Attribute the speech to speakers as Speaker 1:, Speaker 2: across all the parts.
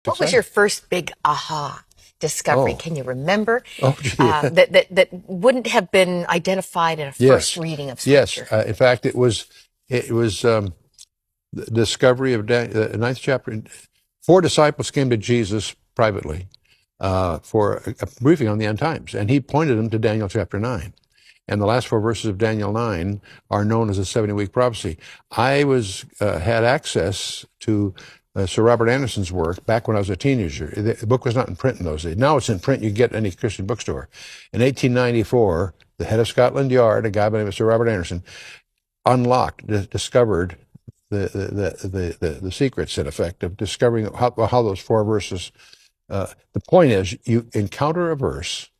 Speaker 1: What was your first big aha discovery?
Speaker 2: Oh,
Speaker 1: Can you remember
Speaker 2: oh, gee.
Speaker 1: that wouldn't have been identified in a first
Speaker 2: Yes,
Speaker 1: reading of
Speaker 2: yes.
Speaker 1: Scripture?
Speaker 2: In fact, it was the discovery of the ninth chapter. Four disciples came to Jesus privately for a briefing on the end times, and he pointed them to Daniel chapter 9. And the last four verses of Daniel 9 are known as the 70-week prophecy. I had access to Sir Robert Anderson's work back when I was a teenager. The book was not in print in those days. Now it's in print. You can get it at any Christian bookstore. In 1894, the head of Scotland Yard, a guy by the name of Sir Robert Anderson, discovered the secrets, in effect, of discovering how those four verses. The point is, you encounter a verse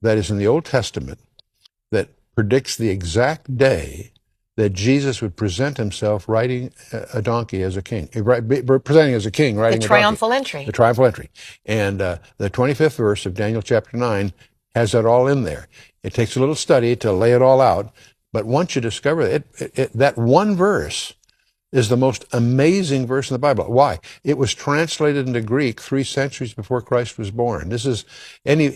Speaker 2: that is in the Old Testament that predicts the exact day that Jesus would present himself riding a donkey as a king, presenting as a king
Speaker 1: The
Speaker 2: riding a donkey.
Speaker 1: triumphal entry.
Speaker 2: The triumphal entry. And the 25th verse of Daniel chapter 9 has that all in there. It takes a little study to lay it all out, but once you discover it, that one verse is the most amazing verse in the Bible. Why? It was translated into Greek 3 centuries before Christ was born. This is anybody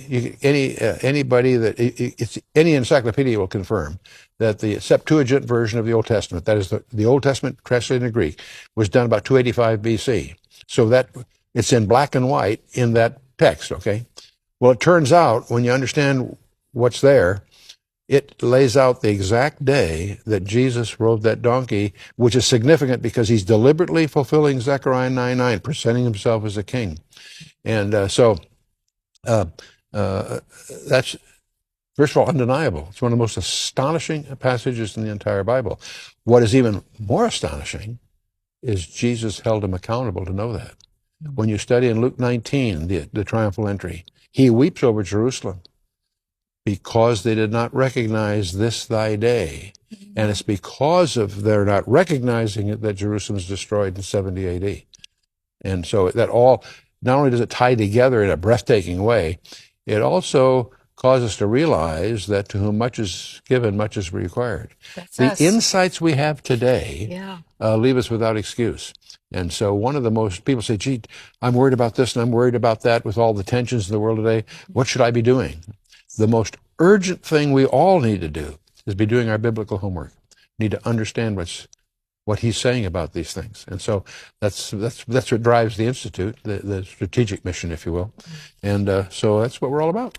Speaker 2: any encyclopedia will confirm that the Septuagint version of the Old Testament, that is the Old Testament translated into Greek, was done about 285 BC. So that it's in black and white in that text. Okay. Well, it turns out when you understand what's there, it lays out the exact day that Jesus rode that donkey, which is significant because he's deliberately fulfilling Zechariah 9:9, presenting himself as a king. And so that's, first of all, undeniable. It's one of the most astonishing passages in the entire Bible. What is even more astonishing is Jesus held him accountable to know that. When you study in Luke 19, the triumphal entry, he weeps over Jerusalem because they did not recognize this thy day. And it's because of their not recognizing it that Jerusalem is destroyed in 70 AD. And so that all, not only does it tie together in a breathtaking way, it also causes us to realize that to whom much is given, much is required.
Speaker 1: That's
Speaker 2: The
Speaker 1: us.
Speaker 2: insights we have today
Speaker 1: Yeah.
Speaker 2: leave us without excuse. And so one of the most, people say, gee, I'm worried about this and I'm worried about that with all the tensions in the world today. What should I be doing? The most urgent thing we all need to do is be doing our biblical homework. We need to understand what he's saying about these things. And so that's what drives the Institute, the strategic mission, if you will. And so that's what we're all about.